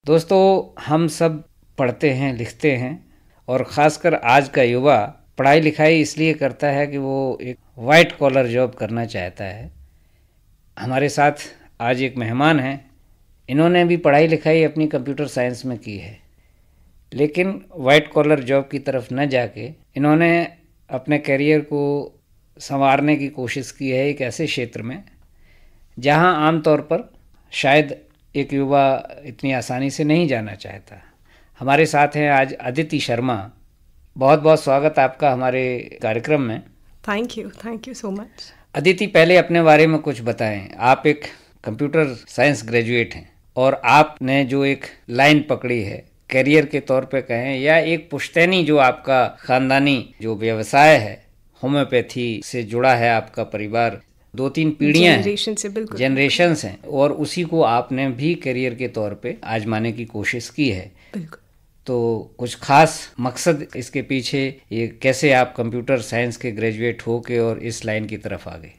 दोस्तों, हम सब पढ़ते हैं, लिखते हैं और ख़ासकर आज का युवा पढ़ाई लिखाई इसलिए करता है कि वो एक वाइट कॉलर जॉब करना चाहता है। हमारे साथ आज एक मेहमान हैं। इन्होंने भी पढ़ाई लिखाई अपनी कंप्यूटर साइंस में की है, लेकिन वाइट कॉलर जॉब की तरफ न जाके इन्होंने अपने करियर को संवारने की कोशिश की है एक ऐसे क्षेत्र में जहां आमतौर पर शायद एक युवा इतनी आसानी से नहीं जाना चाहता। हमारे साथ हैं आज अदिति शर्मा। बहुत बहुत स्वागत आपका हमारे कार्यक्रम में। Thank you so much. Aditi, पहले अपने बारे में कुछ बताएं। आप एक कंप्यूटर साइंस ग्रेजुएट हैं और आपने जो एक लाइन पकड़ी है करियर के तौर पे कहें या एक पुश्तैनी जो आपका खानदानी जो व्यवसाय है, होम्योपैथी से जुड़ा है आपका परिवार, 2-3 पीढ़ियां जनरेशन्स हैं और उसी को आपने भी करियर के तौर पे आजमाने की कोशिश की है। बिल्कुल। तो कुछ खास मकसद इसके पीछे, ये कैसे आप कंप्यूटर साइंस के ग्रेजुएट हो के और इस लाइन की तरफ आ गए?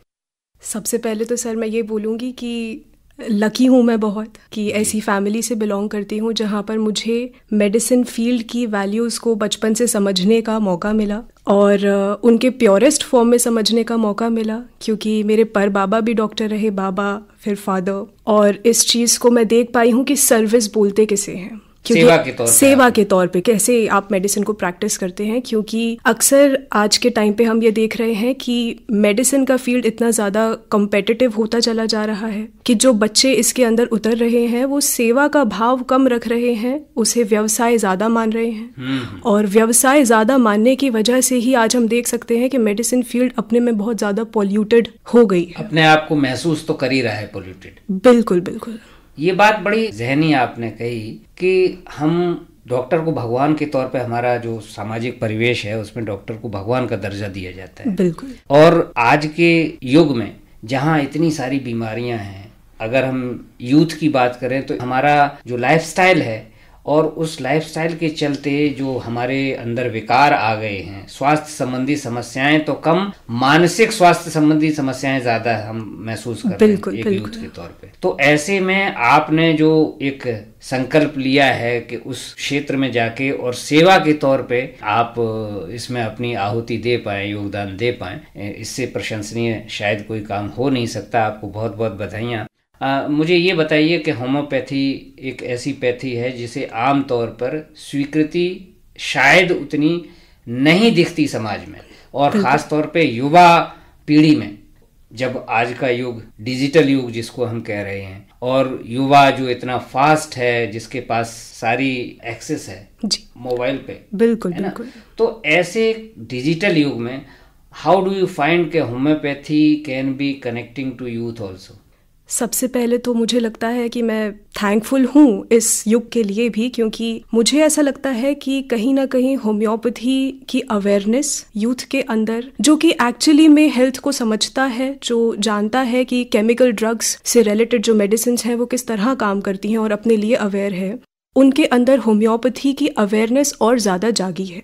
सबसे पहले तो सर मैं ये बोलूँगी कि लकी हूँ मैं बहुत कि ऐसी फैमिली से बिलोंग करती हूँ जहाँ पर मुझे मेडिसिन फील्ड की वैल्यूज़ को बचपन से समझने का मौका मिला और उनके प्योरेस्ट फॉर्म में समझने का मौका मिला, क्योंकि मेरे पर बाबा भी डॉक्टर रहे, बाबा फिर फादर, और इस चीज़ को मैं देख पाई हूँ कि सर्विस बोलते किसे हैं, सेवा के तौर पे कैसे आप मेडिसिन को प्रैक्टिस करते हैं। क्योंकि अक्सर आज के टाइम पे हम ये देख रहे हैं कि मेडिसिन का फील्ड इतना ज़्यादा कम्पिटिटिव होता चला जा रहा है कि जो बच्चे इसके अंदर उतर रहे हैं वो सेवा का भाव कम रख रहे हैं, उसे व्यवसाय ज़्यादा मान रहे हैं और व्यवसाय ज़्यादा मानने की वजह से ही आज हम देख सकते हैं कि मेडिसिन फील्ड अपने में बहुत ज़्यादा पॉल्यूटेड हो गई है। अपने आप को महसूस तो कर ही रहा है पॉल्यूटेड। बिल्कुल बिल्कुल। ये बात बड़ी ज़हनी आपने कही कि हम डॉक्टर को भगवान के तौर पे, हमारा जो सामाजिक परिवेश है उसमें डॉक्टर को भगवान का दर्जा दिया जाता है। बिल्कुल। और आज के युग में जहाँ इतनी सारी बीमारियां हैं, अगर हम यूथ की बात करें तो हमारा जो लाइफस्टाइल है और उस लाइफस्टाइल के चलते जो हमारे अंदर विकार आ गए हैं, स्वास्थ्य संबंधी समस्याएं तो कम, मानसिक स्वास्थ्य संबंधी समस्याएं ज्यादा हम महसूस कर रहे हैं एक यूथ के तौर पे। तो ऐसे में आपने जो एक संकल्प लिया है कि उस क्षेत्र में जाके और सेवा के तौर पे आप इसमें अपनी आहुति दे पाए, योगदान दे पाए, इससे प्रशंसनीय शायद कोई काम हो नहीं सकता। आपको बहुत बहुत बधाइयाँ। मुझे ये बताइए कि होम्योपैथी एक ऐसी पैथी है जिसे आम तौर पर स्वीकृति शायद उतनी नहीं दिखती समाज में, और ख़ास तौर पे युवा पीढ़ी में, जब आज का युग डिजिटल युग जिसको हम कह रहे हैं और युवा जो इतना फास्ट है, जिसके पास सारी एक्सेस है मोबाइल पे, बिल्कुल बिल्कुल। तो ऐसे डिजिटल युग में हाउ डू यू फाइंड कि homeopathy can be connecting to youth also? सबसे पहले तो मुझे लगता है कि मैं थैंकफुल हूँ इस युग के लिए भी, क्योंकि मुझे ऐसा लगता है कि कहीं ना कहीं होम्योपैथी की अवेयरनेस यूथ के अंदर, जो कि एक्चुअली में हेल्थ को समझता है, जो जानता है कि केमिकल ड्रग्स से रिलेटेड जो मेडिसिन हैं वो किस तरह काम करती हैं और अपने लिए अवेयर है, उनके अंदर होम्योपैथी की अवेयरनेस और ज़्यादा जागी है।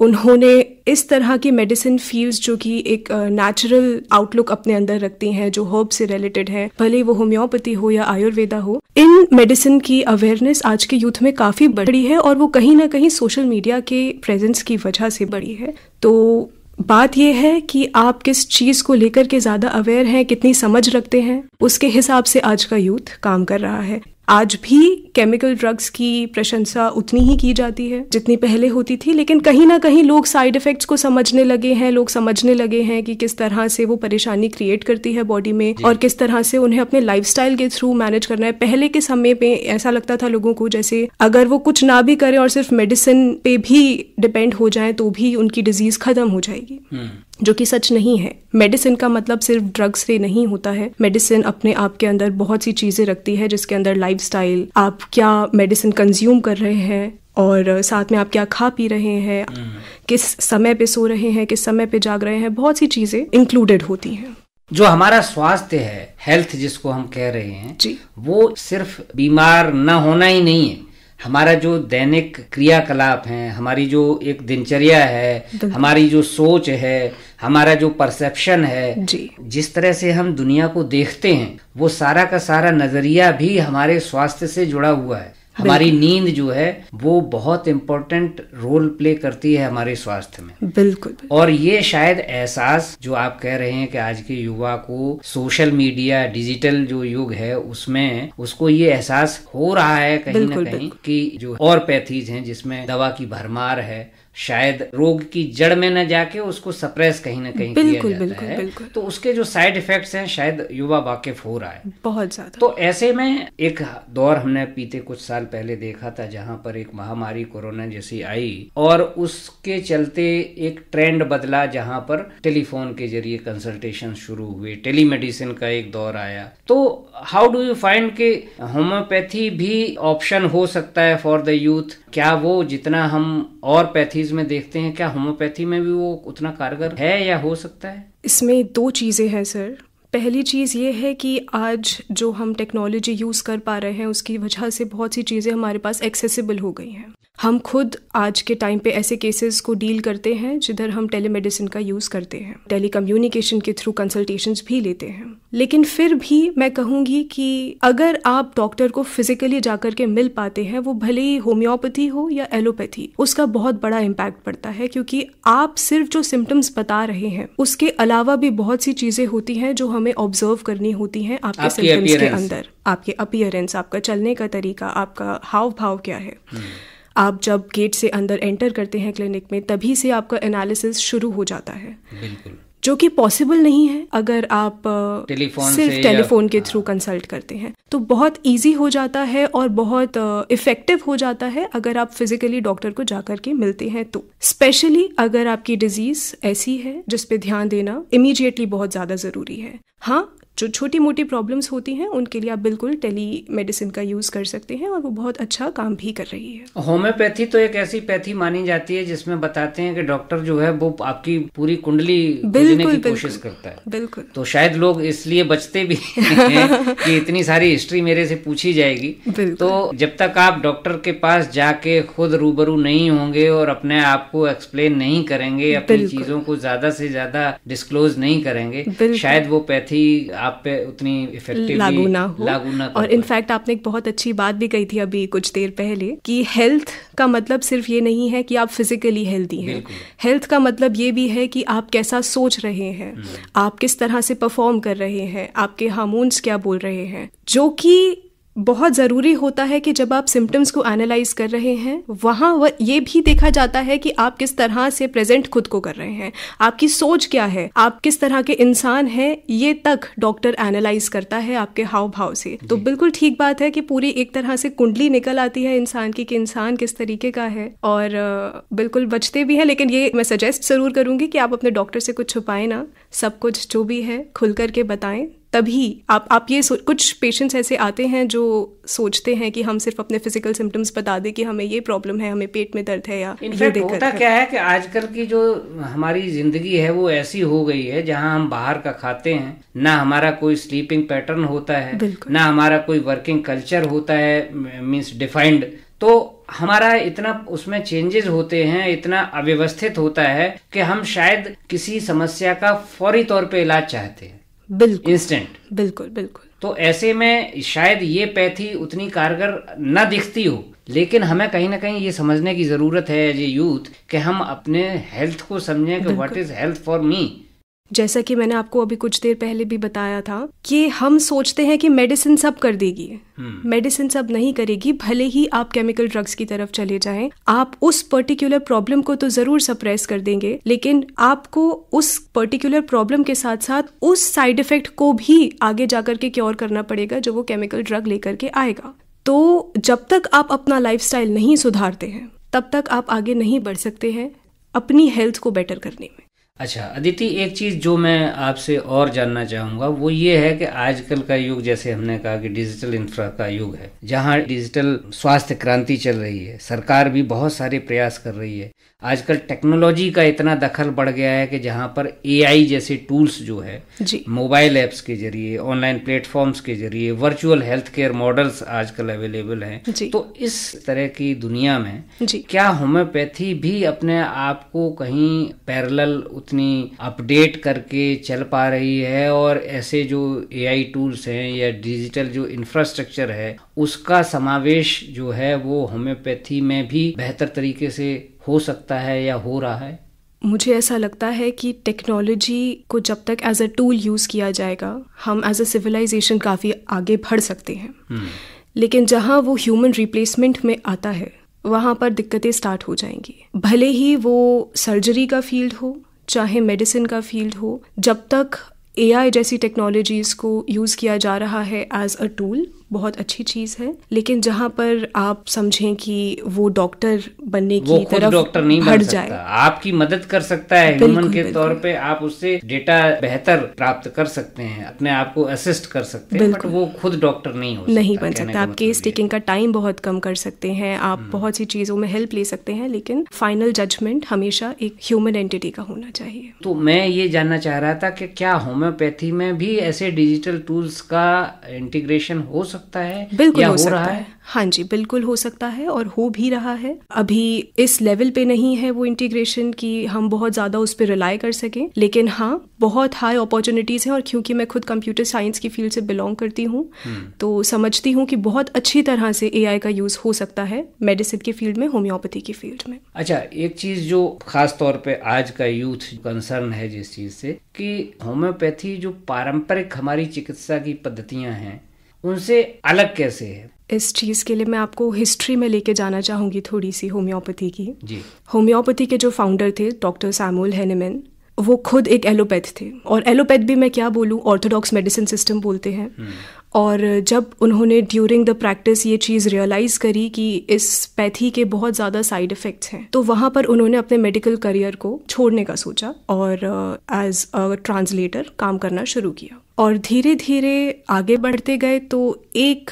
उन्होंने इस तरह की मेडिसिन फील्ड्स जो कि एक नेचुरल आउटलुक अपने अंदर रखती हैं, जो हर्ब से रिलेटेड है, भले वो होम्योपैथी हो या आयुर्वेदा हो, इन मेडिसिन की अवेयरनेस आज के यूथ में काफ़ी बढ़ी है और वो कहीं ना कहीं सोशल मीडिया के प्रेजेंस की वजह से बढ़ी है। तो बात यह है कि आप किस चीज़ को लेकर के ज़्यादा अवेयर हैं, कितनी समझ रखते हैं, उसके हिसाब से आज का यूथ काम कर रहा है। आज भी केमिकल ड्रग्स की प्रशंसा उतनी ही की जाती है जितनी पहले होती थी, लेकिन कहीं ना कहीं लोग साइड इफ़ेक्ट्स को समझने लगे हैं, लोग समझने लगे हैं कि किस तरह से वो परेशानी क्रिएट करती है बॉडी में और किस तरह से उन्हें अपने लाइफस्टाइल के थ्रू मैनेज करना है। पहले के समय पे ऐसा लगता था लोगों को जैसे अगर वो कुछ ना भी करें और सिर्फ मेडिसिन पे भी डिपेंड हो जाए तो भी उनकी डिजीज खत्म हो जाएगी, जो कि सच नहीं है। मेडिसिन का मतलब सिर्फ ड्रग्स से नहीं होता है। मेडिसिन अपने आप के अंदर बहुत सी चीज़ें रखती है, जिसके अंदर लाइफस्टाइल, आप क्या मेडिसिन कंज्यूम कर रहे हैं और साथ में आप क्या खा पी रहे हैं, किस समय पे सो रहे हैं, किस समय पे जाग रहे हैं, बहुत सी चीज़ें इंक्लूडेड होती हैं। जो हमारा स्वास्थ्य है, हेल्थ जिसको हम कह रहे हैं जी, वो सिर्फ बीमार न होना ही नहीं है। हमारा जो दैनिक क्रियाकलाप हैं, हमारी जो एक दिनचर्या है, हमारी जो सोच है, हमारा जो परसेप्शन है जी, जिस तरह से हम दुनिया को देखते हैं, वो सारा का सारा नजरिया भी हमारे स्वास्थ्य से जुड़ा हुआ है। हमारी नींद जो है वो बहुत इम्पोर्टेंट रोल प्ले करती है हमारे स्वास्थ्य में। बिल्कुल। और ये शायद एहसास जो आप कह रहे हैं कि आज के युवा को सोशल मीडिया, डिजिटल जो युग है उसमें उसको ये एहसास हो रहा है कहीं ना कहीं कि जो और पैथीज हैं जिसमें दवा की भरमार है, शायद रोग की जड़ में न जाके उसको सप्रेस कहीं ना कहीं किया जाता है। बिल्कुल। तो उसके जो साइड इफेक्ट्स हैं शायद युवा वाकिफ हो रहा है बहुत ज्यादा। तो ऐसे में एक दौर हमने बीते कुछ साल पहले देखा था जहां पर एक महामारी कोरोना जैसी आई और उसके चलते एक ट्रेंड बदला जहां पर टेलीफोन के जरिए कंसल्टेशन शुरू हुए, टेलीमेडिसिन का एक दौर आया। तो हाउ डू यू फाइंड कि होम्योपैथी भी ऑप्शन हो सकता है फॉर द यूथ? क्या वो जितना हम और पैथीज में देखते हैं, क्या होम्योपैथी में भी वो उतना कारगर है या हो सकता है? इसमें दो चीज़ें हैं सर। पहली चीज़ ये है कि आज जो हम टेक्नोलॉजी यूज़ कर पा रहे हैं उसकी वजह से बहुत सी चीज़ें हमारे पास एक्सेसिबल हो गई हैं। हम खुद आज के टाइम पे ऐसे केसेस को डील करते हैं जिधर हम टेलीमेडिसिन का यूज़ करते हैं, टेली कम्युनिकेशन के थ्रू कंसल्टेशंस भी लेते हैं। लेकिन फिर भी मैं कहूँगी कि अगर आप डॉक्टर को फिजिकली जाकर के मिल पाते हैं, वो भले ही होम्योपैथी हो या एलोपैथी, उसका बहुत बड़ा इम्पैक्ट पड़ता है क्योंकि आप सिर्फ जो सिम्टम्स बता रहे हैं उसके अलावा भी बहुत सी चीज़ें होती हैं जो हमें ऑब्जर्व करनी होती हैं आपके सिम्टम्स के अंदर। आपके अपीयरेंस, आपका चलने का तरीका, आपका हाव भाव क्या है। आप जब गेट से अंदर एंटर करते हैं क्लिनिक में तभी से आपका एनालिसिस शुरू हो जाता है। बिल्कुल। जो कि पॉसिबल नहीं है अगर आप सिर्फ टेलीफोन के थ्रू कंसल्ट करते हैं। तो बहुत इजी हो जाता है और बहुत इफेक्टिव हो जाता है अगर आप फिजिकली डॉक्टर को जाकर के मिलते हैं तो। स्पेशली अगर आपकी डिजीज ऐसी है जिस पे ध्यान देना इमीडिएटली बहुत ज़्यादा ज़रूरी है। हाँ, जो छोटी मोटी प्रॉब्लम्स होती हैं उनके लिए आप बिल्कुल टेली मेडिसिन का यूज़ कर सकते हैं और वो बहुत अच्छा काम भी कर रही है। होम्योपैथी तो एक ऐसी पैथी मानी जाती है जिसमें बताते हैं कि डॉक्टर जो है वो आपकी पूरी कुंडली खोजने की कोशिश करता है। बिल्कुल। तो शायद लोग इसलिए बचते भी हैं कि इतनी सारी हिस्ट्री मेरे से पूछी जाएगी। तो जब तक आप डॉक्टर के पास जाके खुद रूबरू नहीं होंगे और अपने आप को एक्सप्लेन नहीं करेंगे, अपनी चीजों को ज्यादा से ज्यादा डिस्क्लोज नहीं करेंगे, शायद वो पैथी आप पे उतनी इफेक्टिव लागू ना और इनफैक्ट आपने एक बहुत अच्छी बात भी कही थी अभी कुछ देर पहले कि हेल्थ का मतलब सिर्फ ये नहीं है कि आप फिजिकली हेल्दी हैं। हेल्थ का मतलब ये भी है कि आप कैसा सोच रहे हैं, आप किस तरह से परफॉर्म कर रहे हैं, आपके हार्मोन्स क्या बोल रहे हैं, जो कि बहुत ज़रूरी होता है कि जब आप सिम्टम्स को एनालाइज कर रहे हैं वहाँ ये भी देखा जाता है कि आप किस तरह से प्रेजेंट खुद को कर रहे हैं, आपकी सोच क्या है, आप किस तरह के इंसान हैं, ये तक डॉक्टर एनालाइज करता है आपके हाव भाव से। तो बिल्कुल ठीक बात है कि पूरी एक तरह से कुंडली निकल आती है इंसान की कि इंसान किस तरीके का है। और बिल्कुल बचते भी हैं, लेकिन ये मैं सजेस्ट ज़रूर करूँगी कि आप अपने डॉक्टर से कुछ छुपाएं ना, सब कुछ जो भी है खुल करके बताएं। तभी आप ये कुछ पेशेंट्स ऐसे आते हैं जो सोचते हैं कि हम सिर्फ अपने फिजिकल सिम्टम्स बता दें कि हमें ये प्रॉब्लम है, हमें पेट में दर्द है या इनफैक्ट होता क्या है कि आजकल की जो हमारी जिंदगी है वो ऐसी हो गई है जहां हम बाहर का खाते हैं, ना हमारा कोई स्लीपिंग पैटर्न होता है, ना हमारा कोई वर्किंग कल्चर होता है मीन्स डिफाइंड। तो हमारा इतना उसमें चेंजेस होते हैं, इतना अव्यवस्थित होता है कि हम शायद किसी समस्या का फौरी तौर पे इलाज चाहते हैं, बिल्कुल इंस्टेंट। बिल्कुल बिल्कुल। तो ऐसे में शायद ये पैथी उतनी कारगर न दिखती हो, लेकिन हमें कहीं ना कहीं ये समझने की जरूरत है एज ए यूथ कि हम अपने हेल्थ को समझें कि what is health for me. जैसा कि मैंने आपको अभी कुछ देर पहले भी बताया था कि हम सोचते हैं कि मेडिसिन सब कर देगी। मेडिसिन सब नहीं करेगी, भले ही आप केमिकल ड्रग्स की तरफ चले जाएं, आप उस पर्टिकुलर प्रॉब्लम को तो जरूर सप्रेस कर देंगे, लेकिन आपको उस पर्टिकुलर प्रॉब्लम के साथ साथ उस साइड इफेक्ट को भी आगे जाकर के क्योर करना पड़ेगा जो वो केमिकल ड्रग लेकर के आएगा। तो जब तक आप अपना लाइफस्टाइल नहीं सुधारते हैं तब तक आप आगे नहीं बढ़ सकते हैं अपनी हेल्थ को बेटर करने में। अच्छा अदिति, एक चीज जो मैं आपसे और जानना चाहूंगा वो ये है कि आजकल का युग, जैसे हमने कहा कि डिजिटल इंफ्रा का युग है, जहां डिजिटल स्वास्थ्य क्रांति चल रही है, सरकार भी बहुत सारे प्रयास कर रही है। आजकल टेक्नोलॉजी का इतना दखल बढ़ गया है कि जहाँ पर एआई जैसे टूल्स जो है मोबाइल ऐप्स के जरिए, ऑनलाइन प्लेटफॉर्म्स के जरिए, वर्चुअल हेल्थ केयर मॉडल्स आजकल अवेलेबल हैं। तो इस तरह की दुनिया में क्या होम्योपैथी भी अपने आप को कहीं पैरेलल उतनी अपडेट करके चल पा रही है, और ऐसे जो एआई टूल्स हैं या डिजिटल जो इंफ्रास्ट्रक्चर है उसका समावेश जो है वो होम्योपैथी में भी बेहतर तरीके से हो सकता है या हो रहा है? मुझे ऐसा लगता है कि टेक्नोलॉजी को जब तक एज अ टूल यूज़ किया जाएगा, हम एज अ सिविलाइजेशन काफ़ी आगे बढ़ सकते हैं। लेकिन जहाँ वो ह्यूमन रिप्लेसमेंट में आता है वहाँ पर दिक्कतें स्टार्ट हो जाएंगी। भले ही वो सर्जरी का फील्ड हो चाहे मेडिसिन का फील्ड हो, जब तक एआई जैसी टेक्नोलॉजीज़ को यूज़ किया जा रहा है एज अ टूल, बहुत अच्छी चीज़ है। लेकिन जहाँ पर आप समझें कि वो डॉक्टर बनने की तरफ डॉक्टर नहीं बढ़ बन जाए, सकता, आपकी मदद कर सकता है ह्यूमन के तौर पे, आप उससे डेटा बेहतर प्राप्त कर सकते हैं, अपने आप को असिस्ट कर सकते हैं, बट वो खुद डॉक्टर नहीं बन सकता। आप केस टेकिंग का टाइम बहुत कम कर सकते हैं, आप बहुत सी चीज़ों में हेल्प ले सकते हैं, लेकिन फाइनल जजमेंट हमेशा एक ह्यूमन एंटिटी का होना चाहिए। तो मैं ये जानना चाह रहा था कि क्या होम्योपैथी में भी ऐसे डिजिटल टूल्स का इंटीग्रेशन हो सकता है? बिल्कुल हो सकता है। हाँ जी, बिल्कुल हो सकता है और हो भी रहा है। अभी इस लेवल पे नहीं है वो इंटीग्रेशन कि हम बहुत ज़्यादा उस पर रिलाई कर सकें, लेकिन हाँ बहुत हाई अपॉर्चुनिटीज़ हैं। और क्योंकि मैं खुद कंप्यूटर साइंस की फील्ड से बिलोंग करती हूँ तो समझती हूँ कि बहुत अच्छी तरह से एआई का यूज़ हो सकता है मेडिसिन की फील्ड में, होम्योपैथी की फील्ड में। अच्छा, एक चीज़ जो खास तौर पे आज का यूथ कंसर्न है जिस चीज़ से, कि होम्योपैथी जो पारंपरिक हमारी चिकित्सा की पद्धतियाँ हैं उनसे अलग कैसे है? इस चीज़ के लिए मैं आपको हिस्ट्री में लेके जाना चाहूँगी थोड़ी सी होम्योपैथी की। जी। होम्योपैथी के जो फाउंडर थे डॉक्टर सैमुअल हैनेमैन, वो खुद एक एलोपैथ थे, और एलोपैथ भी मैं क्या बोलूँ, ऑर्थोडॉक्स मेडिसिन सिस्टम बोलते हैं। और जब उन्होंने ड्यूरिंग द प्रैक्टिस ये चीज़ रियलाइज़ करी कि इस पैथी के बहुत ज़्यादा साइड इफ़ेक्ट्स हैं, तो वहाँ पर उन्होंने अपने मेडिकल करियर को छोड़ने का सोचा और एज अ ट्रांसलेटर काम करना शुरू किया। और धीरे धीरे आगे बढ़ते गए तो एक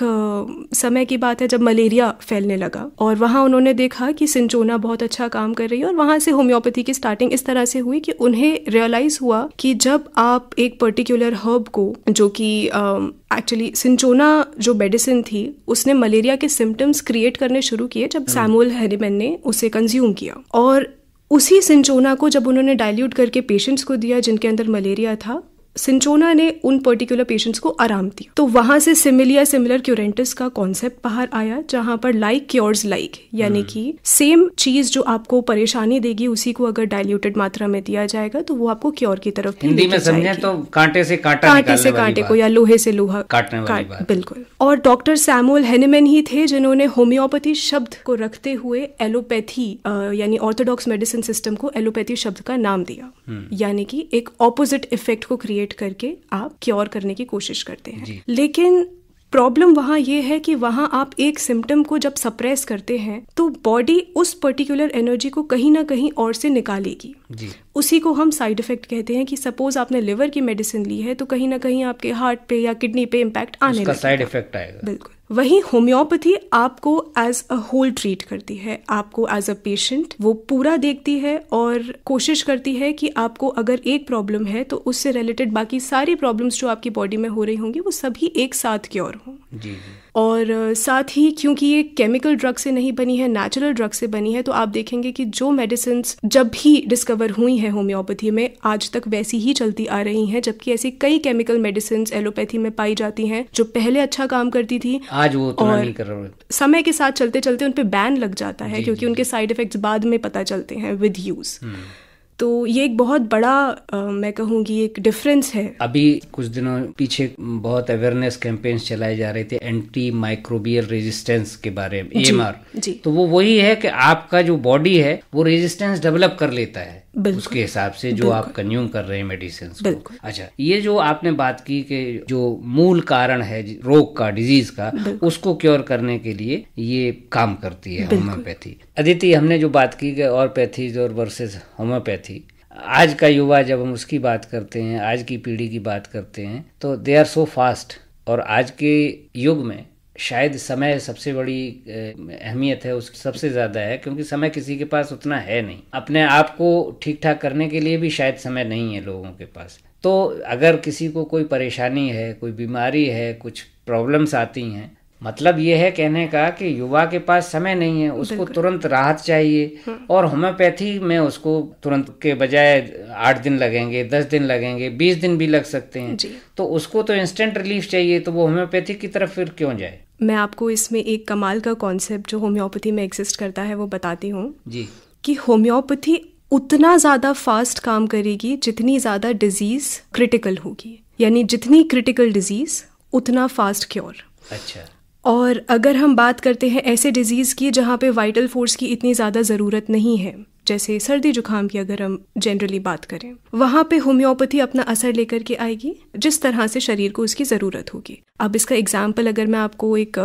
समय की बात है जब मलेरिया फैलने लगा, और वहाँ उन्होंने देखा कि सिंचोना बहुत अच्छा काम कर रही है, और वहाँ से होम्योपैथी की स्टार्टिंग इस तरह से हुई कि उन्हें रियलाइज़ हुआ कि जब आप एक पर्टिकुलर हर्ब को, जो कि एक्चुअली सिंचोना जो मेडिसिन थी उसने मलेरिया के सिम्टम्स क्रिएट करने शुरू किए जब सैमुअल हैनेमैन ने उसे कंज्यूम किया। और उसी सिंचोना को जब उन्होंने डाइल्यूट करके पेशेंट्स को दिया जिनके अंदर मलेरिया था, सिंचोना ने उन पर्टिकुलर पेशेंट्स को आराम दिया। तो वहाँ से सिमिलर क्यूरेंटिस का कॉन्सेप्ट बाहर आया, जहाँ पर लाइक क्योर्स लाइक, यानी कि सेम चीज जो आपको परेशानी देगी उसी को अगर डाइल्यूटेड मात्रा में दिया जाएगा तो वो आपको क्योर की तरफ भी हिंदी में समझे तो कांटे से कांटे को या लोहे से लोहा काटने वाली बात। बिल्कुल। और डॉक्टर सैमुअल हैनेमैन ही थे जिन्होंने होम्योपैथी शब्द को रखते हुए एलोपैथी यानी ऑर्थोडॉक्स मेडिसिन सिस्टम को एलोपैथी शब्द का नाम दिया, यानी कि एक ऑपोजिट इफेक्ट को क्रिएट करके आप क्योर करने की कोशिश करते हैं। लेकिन प्रॉब्लम वहाँ ये है कि वहाँ आप एक सिम्टम को जब सप्रेस करते हैं तो बॉडी उस पर्टिकुलर एनर्जी को कहीं ना कहीं और से निकालेगी जी। उसी को हम साइड इफेक्ट कहते हैं कि सपोज आपने लिवर की मेडिसिन ली है तो कहीं ना कहीं आपके हार्ट पे या किडनी पे इम्पैक्ट आने लगेगा, साइड इफेक्ट आएगा। बिल्कुल। वहीं होम्योपैथी आपको एज अ होल ट्रीट करती है, आपको एज अ पेशेंट वो पूरा देखती है और कोशिश करती है कि आपको अगर एक प्रॉब्लम है तो उससे रिलेटेड बाकी सारी प्रॉब्लम्स जो आपकी बॉडी में हो रही होंगी वो सभी एक साथ क्योर हों। जी। और साथ ही क्योंकि ये केमिकल ड्रग से नहीं बनी है, नेचुरल ड्रग से बनी है, तो आप देखेंगे कि जो मेडिसिन्स जब भी डिस्कवर हुई हैं होम्योपैथी में आज तक वैसी ही चलती आ रही हैं, जबकि ऐसी कई केमिकल मेडिसिन्स एलोपैथी में पाई जाती हैं जो पहले अच्छा काम करती थी आज वो तो नहीं कर रहे, समय के साथ चलते चलते उन पे बैन लग जाता है क्योंकि उनके साइड इफेक्ट्स बाद में पता चलते हैं विद यूज। तो ये एक बहुत बड़ा मैं कहूँगी एक डिफरेंस है। अभी कुछ दिनों पीछे बहुत अवेयरनेस कैंपेन्स चलाए जा रहे थे एंटी माइक्रोबियल रेजिस्टेंस के बारे में, AMR। तो वो वही है कि आपका जो बॉडी है वो रेजिस्टेंस डेवलप कर लेता है उसके हिसाब से जो आप कंज्यूम कर रहे हैं मेडिसिन को। अच्छा, ये जो आपने बात की कि जो मूल कारण है रोग का, डिजीज का, उसको क्योर करने के लिए ये काम करती है होम्योपैथी। अदिति, हमने जो बात की कि ऑर्थोपैथीज और वर्सेस होम्योपैथी, आज का युवा जब हम उसकी बात करते हैं, आज की पीढ़ी की बात करते हैं तो दे आर सो फास्ट, और आज के युग में शायद समय सबसे बड़ी अहमियत है, उसकी सबसे ज़्यादा है, क्योंकि समय किसी के पास उतना है नहीं। अपने आप को ठीक ठाक करने के लिए भी शायद समय नहीं है लोगों के पास। तो अगर किसी को कोई परेशानी है, कोई बीमारी है, कुछ प्रॉब्लम्स आती हैं, मतलब ये है कहने का कि युवा के पास समय नहीं है, उसको तुरंत राहत चाहिए। और होम्योपैथी में उसको तुरंत के बजाय 8 दिन लगेंगे, 10 दिन लगेंगे, 20 दिन भी लग सकते हैं। तो उसको तो इंस्टेंट रिलीफ चाहिए, तो वो होम्योपैथी की तरफ फिर क्यों जाए। मैं आपको इसमें एक कमाल का कॉन्सेप्ट जो होम्योपैथी में एग्जिस्ट करता है वो बताती हूँ जी, कि होम्योपैथी उतना ज़्यादा फास्ट काम करेगी जितनी ज़्यादा डिजीज़ क्रिटिकल होगी, यानी जितनी क्रिटिकल डिजीज़ उतना फास्ट क्योर। अच्छा। और अगर हम बात करते हैं ऐसे डिजीज़ की जहाँ पे वाइटल फोर्स की इतनी ज़्यादा ज़रूरत नहीं है, जैसे सर्दी जुकाम की अगर हम जनरली बात करें, वहाँ पे होम्योपैथी अपना असर लेकर के आएगी जिस तरह से शरीर को उसकी ज़रूरत होगी। अब इसका एग्जाम्पल अगर मैं आपको एक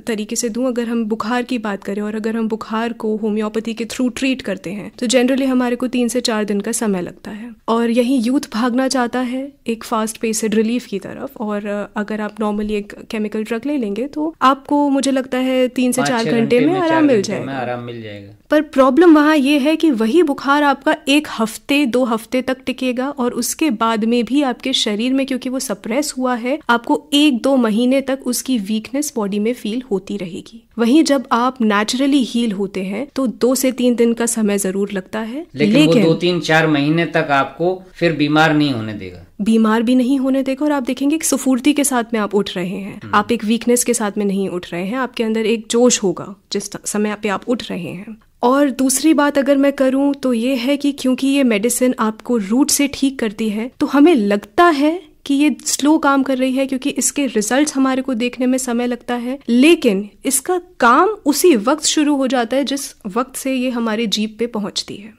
तरीके से दूं, अगर हम बुखार की बात करें और अगर हम बुखार को होम्योपैथी के थ्रू ट्रीट करते हैं तो जनरली हमारे को 3 से 4 दिन का समय लगता है। और यही यूथ भागना चाहता है एक फास्ट पेस्ड रिलीफ की तरफ, और अगर आप नॉर्मली एक केमिकल ड्रग ले लेंगे तो आपको मुझे लगता है 3 से 4 घंटे में आराम मिल जाएगा। पर प्रॉब्लम वहाँ ये है कि वही बुखार आपका 1 हफ्ते 2 हफ्ते तक टिकेगा और उसके बाद में भी आपके शरीर में, क्योंकि वो सप्रेस हुआ है, आपको 1-2 महीने तक उसकी वीकनेस बॉडी में फील होती रहेगी। वहीं जब आप नेचुरली हील होते हैं तो 2 से 3 दिन का समय जरूर लगता है, लेकिन वो 2-3-4 महीने तक आपको फिर बीमार नहीं होने देगा। बीमार भी नहीं होने देगा और आप देखेंगे कि स्फूर्ति के साथ में आप उठ रहे हैं, आप एक वीकनेस के साथ में नहीं उठ रहे हैं, आपके अंदर एक जोश होगा जिस समय पे आप उठ रहे हैं। और दूसरी बात अगर मैं करूं तो ये है कि क्योंकि ये मेडिसिन आपको रूट से ठीक करती है तो हमें लगता है कि ये स्लो काम कर रही है क्योंकि इसके रिजल्ट्स हमारे को देखने में समय लगता है, लेकिन इसका काम उसी वक्त शुरू हो जाता है जिस वक्त से ये हमारे जीभ पे पहुंचती है।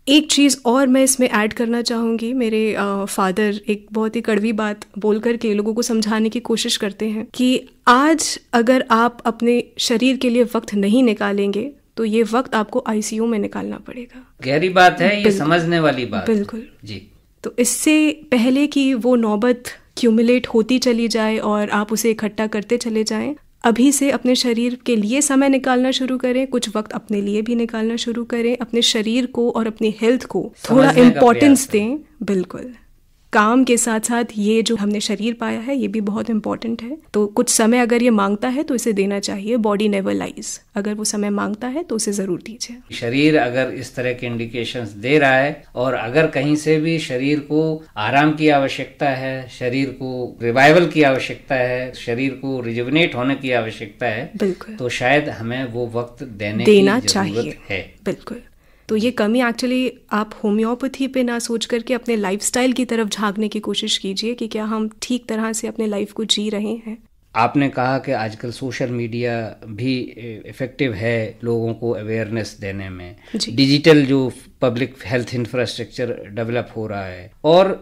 एक चीज़ और मैं इसमें ऐड करना चाहूँगी, मेरे फादर एक बहुत ही कड़वी बात बोल करके लोगों को समझाने की कोशिश करते हैं कि आज अगर आप अपने शरीर के लिए वक्त नहीं निकालेंगे तो ये वक्त आपको आईसीयू में निकालना पड़ेगा। गहरी बात है, ये समझने वाली बात। बिल्कुल जी। तो इससे पहले कि वो नौबत क्यूमुलेट होती चली जाए और आप उसे इकट्ठा करते चले जाएं, अभी से अपने शरीर के लिए समय निकालना शुरू करें, कुछ वक्त अपने लिए भी निकालना शुरू करें, अपने शरीर को और अपनी हेल्थ को थोड़ा इम्पोर्टेंस दें। बिल्कुल, काम के साथ साथ ये जो हमने शरीर पाया है ये भी बहुत इम्पोर्टेंट है। तो कुछ समय अगर ये मांगता है तो इसे देना चाहिए। बॉडी नेवर लाइज, अगर वो समय मांगता है तो उसे जरूर दीजिए। शरीर अगर इस तरह के इंडिकेशंस दे रहा है और अगर कहीं से भी शरीर को आराम की आवश्यकता है, शरीर को रिवाइवल की आवश्यकता है, शरीर को रिजुविनेट होने की आवश्यकता है, बिल्कुल, तो शायद हमें वो वक्त देना चाहिए है। बिल्कुल। तो ये कमी एक्चुअली आप होम्योपैथी पे ना सोच करके अपने लाइफस्टाइल की तरफ झांकने की कोशिश कीजिए कि क्या हम ठीक तरह से अपने लाइफ को जी रहे हैं। आपने कहा कि आजकल सोशल मीडिया भी इफेक्टिव है लोगों को अवेयरनेस देने में, डिजिटल जो पब्लिक हेल्थ इंफ्रास्ट्रक्चर डेवलप हो रहा है और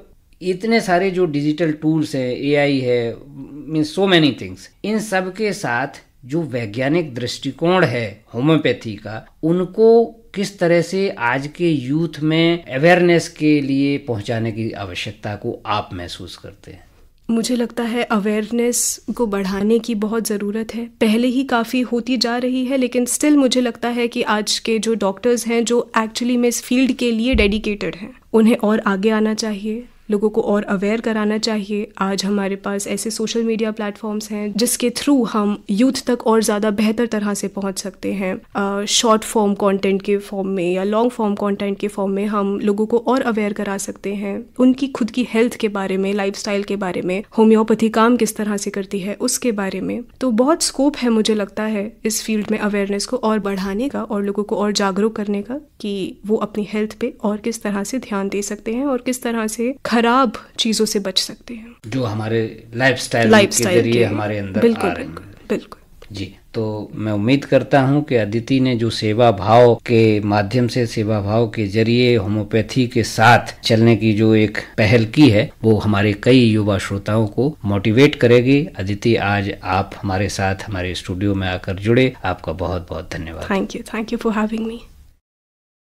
इतने सारे जो डिजिटल टूल्स हैं, एआई है, मींस सो मेनी थिंग्स, इन सब के साथ जो वैज्ञानिक दृष्टिकोण है होम्योपैथी का, उनको किस तरह से आज के यूथ में अवेयरनेस के लिए पहुंचाने की आवश्यकता को आप महसूस करते हैं? मुझे लगता है अवेयरनेस को बढ़ाने की बहुत ज़रूरत है। पहले ही काफ़ी होती जा रही है, लेकिन स्टिल मुझे लगता है कि आज के जो डॉक्टर्स हैं जो एक्चुअली में इस फील्ड के लिए डेडिकेटेड हैं, उन्हें और आगे आना चाहिए, लोगों को और अवेयर कराना चाहिए। आज हमारे पास ऐसे सोशल मीडिया प्लेटफॉर्म्स हैं जिसके थ्रू हम यूथ तक और ज़्यादा बेहतर तरह से पहुंच सकते हैं। शॉर्ट फॉर्म कंटेंट के फॉर्म में या लॉन्ग फॉर्म कंटेंट के फॉर्म में हम लोगों को और अवेयर करा सकते हैं, उनकी खुद की हेल्थ के बारे में, लाइफस्टाइल के बारे में, होम्योपैथी काम किस तरह से करती है उसके बारे में। तो बहुत स्कोप है मुझे लगता है इस फील्ड में अवेयरनेस को और बढ़ाने का और लोगों को और जागरूक करने का कि वो अपनी हेल्थ पे और किस तरह से ध्यान दे सकते हैं और किस तरह से खराब चीजों से बच सकते हैं जो हमारे लाइफस्टाइल के जरिए हमारे अंदर बिल्कुल, आ रहे हैं। बिल्कुल जी। तो मैं उम्मीद करता हूं कि अदिति ने जो सेवा भाव के माध्यम से, सेवा भाव के जरिए होम्योपैथी के साथ चलने की जो एक पहल की है, वो हमारे कई युवा श्रोताओं को मोटिवेट करेगी। अदिति, आज आप हमारे साथ हमारे स्टूडियो में आकर जुड़े, आपका बहुत बहुत धन्यवाद। Thank you for having me.